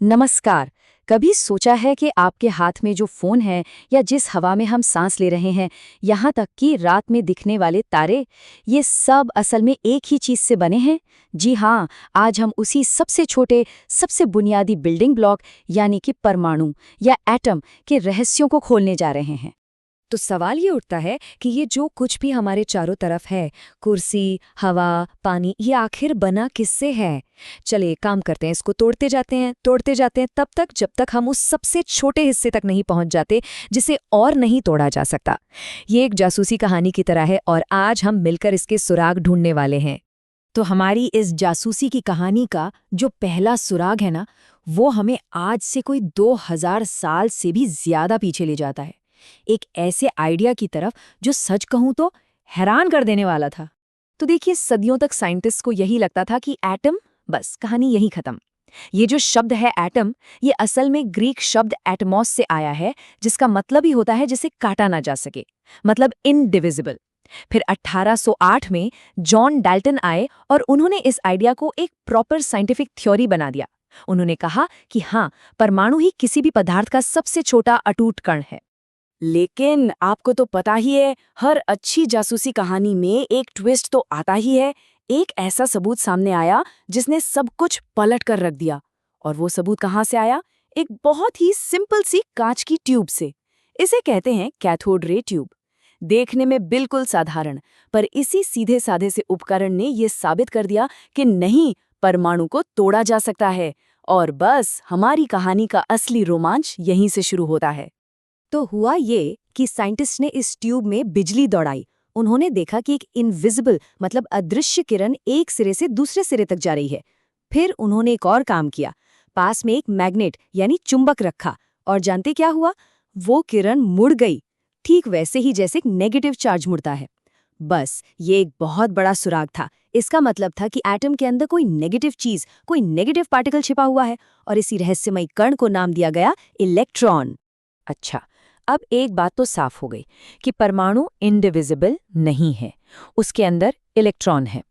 नमस्कार। कभी सोचा है कि आपके हाथ में जो फोन है या जिस हवा में हम सांस ले रहे हैं, यहाँ तक कि रात में दिखने वाले तारे, ये सब असल में एक ही चीज से बने हैं? जी हाँ, आज हम उसी सबसे छोटे, सबसे बुनियादी बिल्डिंग ब्लॉक यानी कि परमाणु या एटम के रहस्यों को खोलने जा रहे हैं। तो सवाल ये उठता है कि ये जो कुछ भी हमारे चारों तरफ है, कुर्सी, हवा, पानी, ये आखिर बना किससे है? चलिए काम करते हैं, इसको तोड़ते जाते हैं तब तक जब तक हम उस सबसे छोटे हिस्से तक नहीं पहुंच जाते जिसे और नहीं तोड़ा जा सकता। ये एक जासूसी कहानी की तरह है और आज हम मिलकर इसके सुराग ढूंढने वाले हैं। तो हमारी इस जासूसी की कहानी का जो पहला सुराग है ना, वो हमें आज से कोई 2000 साल से भी ज्यादा पीछे ले जाता है। एक ऐसे आइडिया की तरफ जो सच कहूं तो हैरान कर देने वाला था। तो देखिए, सदियों तक साइंटिस्ट को यही लगता था कि एटम, बस कहानी यही खत्म। ये जो शब्द है एटम, ये असल में ग्रीक शब्द एटमॉस से आया है, जिसका मतलब ही होता है जिसे काटा ना जा सके, मतलब इनडिविजिबल। फिर 1808 में जॉन डाल्टन आए और उन्होंने इस आइडिया को एक प्रॉपर साइंटिफिक थ्योरी बना दिया। उन्होंने कहा कि हाँ, परमाणु ही किसी भी पदार्थ का सबसे छोटा अटूट कण है। लेकिन आपको तो पता ही है, हर अच्छी जासूसी कहानी में एक ट्विस्ट तो आता ही है। एक ऐसा सबूत सामने आया जिसने सब कुछ पलट कर रख दिया। और वो सबूत कहाँ से आया? एक बहुत ही सिंपल सी कांच की ट्यूब से। इसे कहते हैं कैथोड रे ट्यूब। देखने में बिल्कुल साधारण, पर इसी सीधे साधे से उपकरण ने ये साबित कर दिया कि नहीं, परमाणु को तोड़ा जा सकता है। और बस हमारी कहानी का असली रोमांच यहीं से शुरू होता है। तो हुआ ये कि साइंटिस्ट ने इस ट्यूब में बिजली दौड़ाई। उन्होंने देखा कि एक इनविजिबल मतलब अदृश्य किरण एक सिरे से दूसरे सिरे तक जा रही है। फिर उन्होंने एक और काम किया, पास में एक मैग्नेट यानी चुंबक रखा, और जानते क्या हुआ? वो किरण मुड़ गई, ठीक वैसे ही जैसे एक नेगेटिव चार्ज मुड़ता है। बस ये एक बहुत बड़ा सुराग था। इसका मतलब था कि एटम के अंदर कोई नेगेटिव चीज, कोई नेगेटिव पार्टिकल छिपा हुआ है, और इसी रहस्यमयी कण को नाम दिया गया इलेक्ट्रॉन। अच्छा, अब एक बात तो साफ हो गई कि परमाणु इंडिविजिबल नहीं है, उसके अंदर इलेक्ट्रॉन है।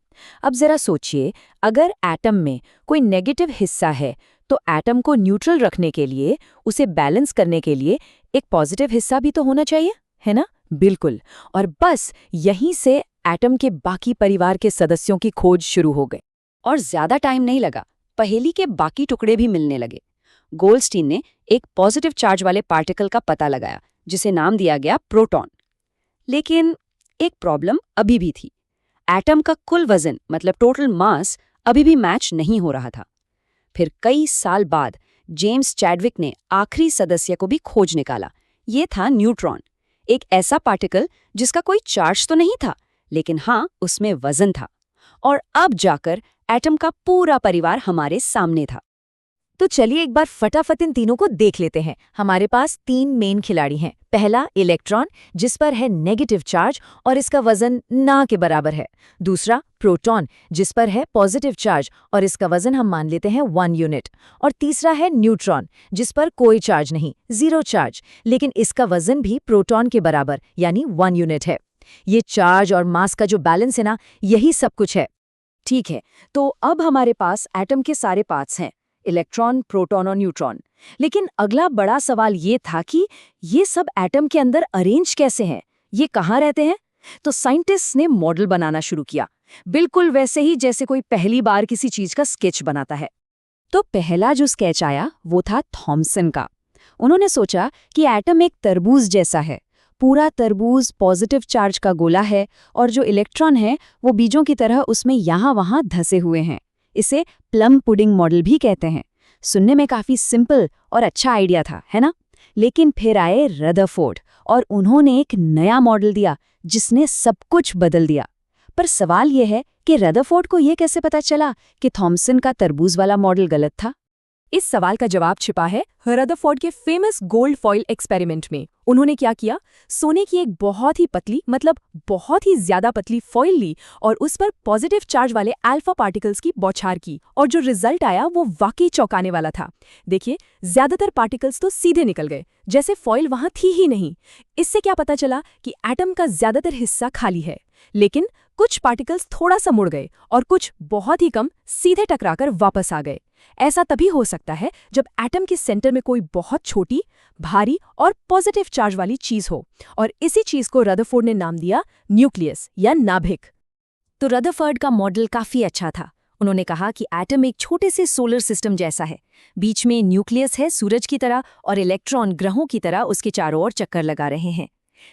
अब जरा सोचिए, अगर एटम में कोई नेगेटिव हिस्सा है तो एटम को न्यूट्रल रखने के लिए, उसे बैलेंस करने के लिए एक पॉजिटिव हिस्सा भी तो होना चाहिए, है ना? बिल्कुल। और बस यहीं से एटम के बाकी परिवार के सदस्यों की खोज शुरू हो गई। और ज्यादा टाइम नहीं लगा, पहेली के बाकी टुकड़े भी मिलने लगे। गोल्डस्टीन ने एक पॉजिटिव चार्ज वाले पार्टिकल का पता लगाया, जिसे नाम दिया गया प्रोटॉन। लेकिन एक प्रॉब्लम अभी भी थी। एटम का कुल वजन मतलब टोटल मास अभी भी मैच नहीं हो रहा था। फिर कई साल बाद जेम्स चैडविक ने आखिरी सदस्य को भी खोज निकाला। ये था न्यूट्रॉन, एक ऐसा पार्टिकल जिसका कोई चार्ज तो नहीं था, लेकिन हाँ, उसमें वजन था। और अब जाकर एटम का पूरा परिवार हमारे सामने था। तो चलिए एक बार फटाफट इन तीनों को देख लेते हैं। हमारे पास 3 मेन खिलाड़ी हैं। पहला इलेक्ट्रॉन, जिस पर है नेगेटिव चार्ज और इसका वजन ना के बराबर है। दूसरा प्रोटॉन, जिस पर है पॉजिटिव चार्ज और इसका वजन हम मान लेते हैं 1 यूनिट। और तीसरा है न्यूट्रॉन, जिस पर कोई चार्ज नहीं, 0 चार्ज, लेकिन इसका वजन भी प्रोटॉन के बराबर यानी 1 यूनिट है। ये चार्ज और मास का जो बैलेंस है ना, यही सब कुछ है। ठीक है, तो अब हमारे पास एटम के सारे पार्ट्स हैं, इलेक्ट्रॉन, प्रोटॉन और न्यूट्रॉन। लेकिन अगला बड़ा सवाल ये था कि ये सब एटम के अंदर अरेंज कैसे हैं? ये कहाँ रहते हैं? तो साइंटिस्ट्स ने मॉडल बनाना शुरू किया, बिल्कुल वैसे ही जैसे कोई पहली बार किसी चीज का स्केच बनाता है। तो पहला जो स्केच आया वो था थॉमसन का। उन्होंने सोचा कि एटम एक तरबूज जैसा है। पूरा तरबूज पॉजिटिव चार्ज का गोला है और जो इलेक्ट्रॉन है वो बीजों की तरह उसमें यहाँ वहाँ धसे हुए हैं। इसे प्लम पुडिंग मॉडल भी कहते हैं। सुनने में काफी सिंपल और अच्छा आइडिया था, है ना? लेकिन फिर आए रदरफोर्ड और उन्होंने एक नया मॉडल दिया जिसने सब कुछ बदल दिया। पर सवाल यह है कि रदरफोर्ड को यह कैसे पता चला कि थॉमसन का तरबूज वाला मॉडल गलत था? इस सवाल का जवाब छिपा है रदरफोर्ड के फेमस गोल्ड फॉइल एक्सपेरिमेंट में। उन्होंने क्या किया? सोने की एक बहुत ही पतली, मतलब बहुत ही ज्यादा पतली फॉइल ली और उस पर पॉजिटिव चार्ज वाले अल्फा पार्टिकल्स की बौछार की, और जो रिजल्ट आया वो वाकई चौंकाने वाला था। देखिए, ज्यादातर पार्टिकल्स तो सीधे निकल गए, जैसे फॉइल वहां थी ही नहीं। इससे क्या पता चला कि एटम का ज्यादातर हिस्सा खाली है, लेकिन कुछ पार्टिकल्स थोड़ा सा मुड़ गए और कुछ बहुत ही कम सीधे टकराकर वापस आ गए। ऐसा तभी हो सकता है जब एटम के सेंटर में कोई बहुत छोटी, भारी और पॉजिटिव चार्ज वाली चीज हो, और इसी चीज को रदरफोर्ड ने नाम दिया न्यूक्लियस या नाभिक। तो रदरफोर्ड का मॉडल काफी अच्छा था। उन्होंने कहा कि एटम एक छोटे से सोलर सिस्टम जैसा है, बीच में न्यूक्लियस है सूरज की तरह और इलेक्ट्रॉन ग्रहों की तरह उसके चारों ओर चक्कर लगा रहे हैं।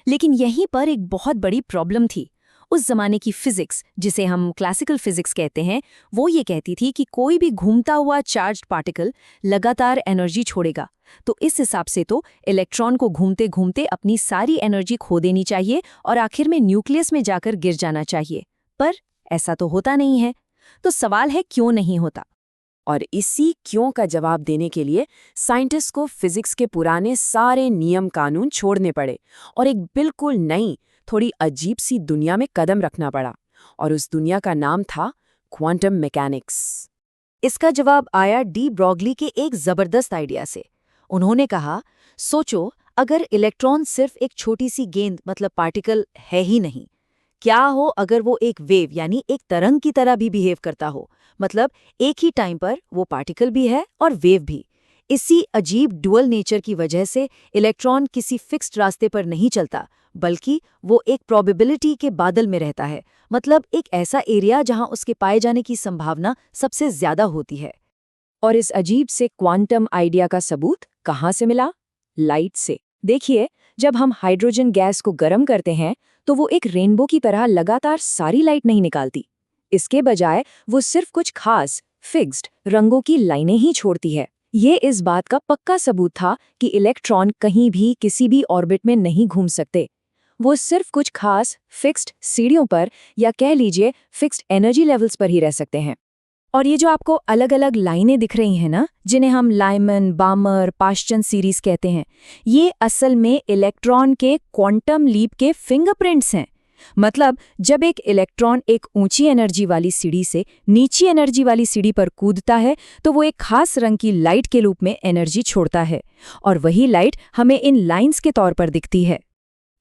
लेकिन यहीं पर एक बहुत बड़ी प्रॉब्लम थी। उस जमाने की फिजिक्स, जिसे हम क्लासिकल फिजिक्स कहते हैं, वो ये कहती थी कि कोई भी घूमता हुआ चार्ज्ड पार्टिकल लगातार एनर्जी छोड़ेगा। तो इस हिसाब से तो इलेक्ट्रॉन को घूमते घूमते अपनी सारी एनर्जी खो देनी चाहिए और आखिर में न्यूक्लियस में जाकर गिर जाना चाहिए। पर ऐसा तो होता नहीं है। तो सवाल है, क्यों नहीं होता? और इसी क्यों का जवाब देने के लिए साइंटिस्ट को फिजिक्स के पुराने सारे नियम कानून छोड़ने पड़े और एक बिल्कुल नई, थोड़ी अजीब सी दुनिया में कदम रखना पड़ा। और उस दुनिया का नाम था क्वांटम मैकेनिक्स। इसका जवाब आया डी ब्रॉगली के एक जबरदस्त आइडिया से। उन्होंने कहा, सोचो अगर इलेक्ट्रॉन सिर्फ एक छोटी सी गेंद मतलब पार्टिकल है ही नहीं, क्या हो अगर वो एक वेव यानी एक तरंग की तरह भी बिहेव करता हो, मतलब एक ही टाइम पर वो पार्टिकल भी है और वेव भी। इसी अजीब डुअल नेचर की वजह से इलेक्ट्रॉन किसी फिक्स्ड रास्ते पर नहीं चलता, बल्कि वो एक प्रोबेबिलिटी के बादल में रहता है, मतलब एक ऐसा एरिया जहां उसके पाए जाने की संभावना सबसे ज्यादा होती है। और इस अजीब से क्वांटम आइडिया का सबूत कहाँ से मिला? लाइट से। देखिए, जब हम हाइड्रोजन गैस को गर्म करते हैं तो वो एक रेनबो की तरह लगातार सारी लाइट नहीं निकालती। इसके बजाय वो सिर्फ कुछ खास, फिक्स्ड रंगों की लाइनें ही छोड़ती है। ये इस बात का पक्का सबूत था कि इलेक्ट्रॉन कहीं भी किसी भी ऑर्बिट में नहीं घूम सकते। वो सिर्फ कुछ खास, फिक्स्ड सीढ़ियों पर या कह लीजिए फिक्स्ड एनर्जी लेवल्स पर ही रह सकते हैं। और ये जो आपको अलग अलग लाइनें दिख रही हैं ना, जिन्हें हम लाइमन, बामर, पाश्चन सीरीज कहते हैं, ये असल में इलेक्ट्रॉन के क्वांटम लीप के फिंगरप्रिंट्स हैं। मतलब जब एक इलेक्ट्रॉन एक ऊंची एनर्जी वाली सीढ़ी से नीची एनर्जी वाली सीढ़ी पर कूदता है तो वो एक खास रंग की लाइट के रूप में एनर्जी छोड़ता है, और वही लाइट हमें इन लाइंस के तौर पर दिखती है।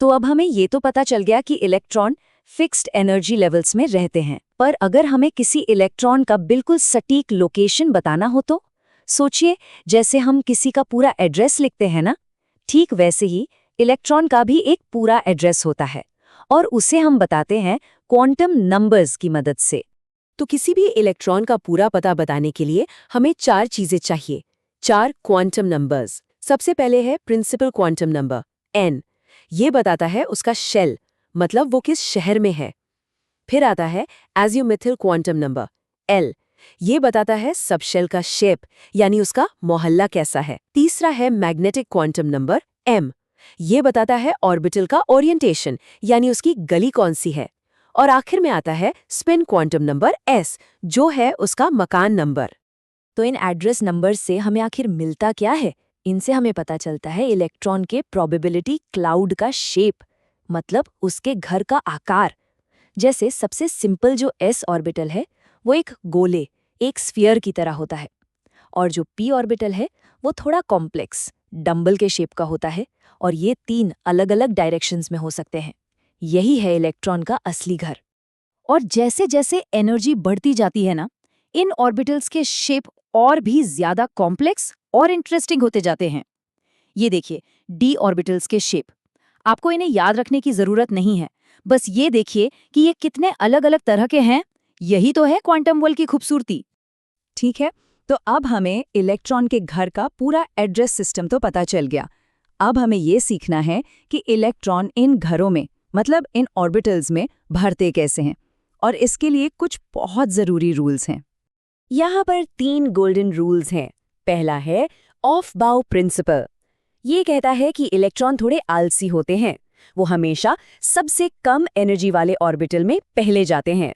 तो अब हमें ये तो पता चल गया कि इलेक्ट्रॉन फिक्स्ड एनर्जी लेवल्स में रहते हैं, पर अगर हमें किसी इलेक्ट्रॉन का बिल्कुल सटीक लोकेशन बताना हो तो सोचिए, जैसे हम किसी का पूरा एड्रेस लिखते हैं ना, ठीक वैसे ही इलेक्ट्रॉन का भी एक पूरा एड्रेस होता है और उसे हम बताते हैं क्वांटम नंबर्स की मदद से। तो किसी भी इलेक्ट्रॉन का पूरा पता बताने के लिए हमें 4 चीजें चाहिए, 4 क्वांटम नंबर्स। सबसे पहले है प्रिंसिपल क्वांटम नंबर n। ये बताता है उसका शेल, मतलब वो किस शहर में है। फिर आता है एजियोमेथिल क्वांटम नंबर l। ये बताता है सबशेल का शेप, यानी उसका मोहल्ला कैसा है। तीसरा है मैग्नेटिक क्वांटम नंबर m। ये बताता है ऑर्बिटल का ओरिएंटेशन, यानी उसकी गली कौन सी है। और आखिर में आता है स्पिन क्वांटम नंबर s, जो है उसका मकान नंबर। तो इन एड्रेस नंबर से हमें आखिर मिलता क्या है? इनसे हमें पता चलता है इलेक्ट्रॉन के प्रोबेबिलिटी क्लाउड का शेप, मतलब उसके घर का आकार। जैसे सबसे सिंपल जो s ऑर्बिटल है वो एक गोले, एक स्फीयर की तरह होता है, और जो p ऑर्बिटल है वो थोड़ा कॉम्प्लेक्स, डंबल के शेप का होता है, और ये 3 अलग अलग डायरेक्शंस में हो सकते हैं। यही है इलेक्ट्रॉन का असली घर। और जैसे जैसे एनर्जी बढ़ती जाती है ना, इन ऑर्बिटल्स के शेप और भी ज्यादा कॉम्प्लेक्स और इंटरेस्टिंग होते जाते हैं। ये देखिए d ऑर्बिटल्स के शेप। आपको इन्हें याद रखने की जरूरत नहीं है, बस ये देखिए कि ये कितने अलग अलग तरह के हैं। यही तो है क्वांटम वर्ल्ड की खूबसूरती। ठीक है, तो अब हमें इलेक्ट्रॉन के घर का पूरा एड्रेस सिस्टम तो पता चल गया। अब हमें ये सीखना है कि इलेक्ट्रॉन इन घरों में, मतलब इन ऑर्बिटल्स में भरते कैसे हैं, और इसके लिए कुछ बहुत जरूरी रूल्स हैं। यहाँ पर 3 गोल्डन रूल्स हैं। पहला है ऑफ बाउ प्रिंसिपल। ये कहता है कि इलेक्ट्रॉन थोड़े आलसी होते हैं, वो हमेशा सबसे कम एनर्जी वाले ऑर्बिटल में पहले जाते हैं।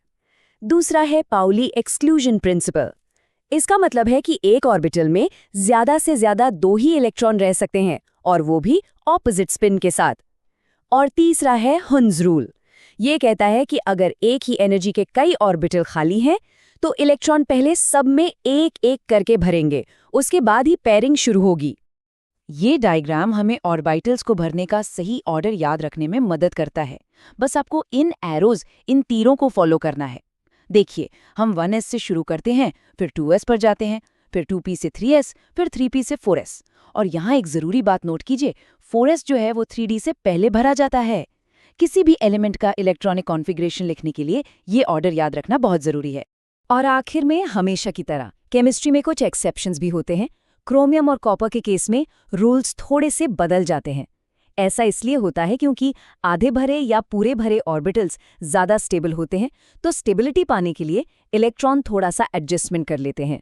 दूसरा है पाउली एक्सक्लूजन प्रिंसिपल। इसका मतलब है कि एक ऑर्बिटल में ज्यादा से ज्यादा 2 ही इलेक्ट्रॉन रह सकते हैं, और वो भी ऑपोजिट स्पिन के साथ। और तीसरा है हुन्स रूल। ये कहता है कि अगर एक ही एनर्जी के कई ऑर्बिटल खाली हैं तो इलेक्ट्रॉन पहले सब में एक एक करके भरेंगे, उसके बाद ही पेयरिंग शुरू होगी। ये डायग्राम हमें ऑर्बिटल्स को भरने का सही ऑर्डर याद रखने में मदद करता है। बस आपको इन एरोज, इन तीरों को फॉलो करना है। देखिए, हम 1s से शुरू करते हैं, फिर 2s पर जाते हैं, फिर 2p से 3s, फिर 3p से 4s। और यहाँ एक ज़रूरी बात नोट कीजिए, 4s जो है वो 3d से पहले भरा जाता है। किसी भी एलिमेंट का इलेक्ट्रॉनिक कॉन्फ़िगरेशन लिखने के लिए ये ऑर्डर याद रखना बहुत ज़रूरी है। और आखिर में, हमेशा की तरह केमिस्ट्री में कुछ एक्सेप्शंस भी होते हैं। क्रोमियम और कॉपर के केस में रूल्स थोड़े से बदल जाते हैं। ऐसा इसलिए होता है क्योंकि आधे भरे या पूरे भरे ऑर्बिटल्स ज़्यादा स्टेबल होते हैं, तो स्टेबिलिटी पाने के लिए इलेक्ट्रॉन थोड़ा सा एडजस्टमेंट कर लेते हैं।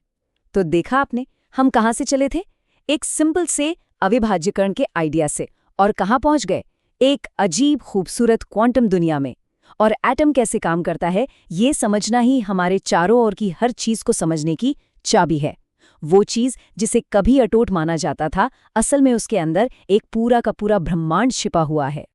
तो देखा आपने, हम कहाँ से चले थे? एक सिंपल से अविभाज्यकरण के आइडिया से, और कहाँ पहुँच गए? एक अजीब खूबसूरत क्वांटम दुनिया में। और एटम कैसे काम करता है, ये समझना ही हमारे चारों ओर की हर चीज़ को समझने की चाबी है। वो चीज़ जिसे कभी अटूट माना जाता था, असल में उसके अंदर एक पूरा का पूरा ब्रह्मांड छिपा हुआ है।